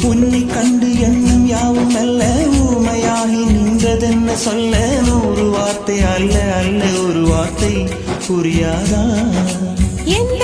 உன்னை கண்டு எண்ணம் யாவும் அல்ல ஊமையாகி நின்றதென்ன சொல்ல 100 வார்த்தை அல்ல அல்ல ஒரு வார்த்தை புரியாதா எந்த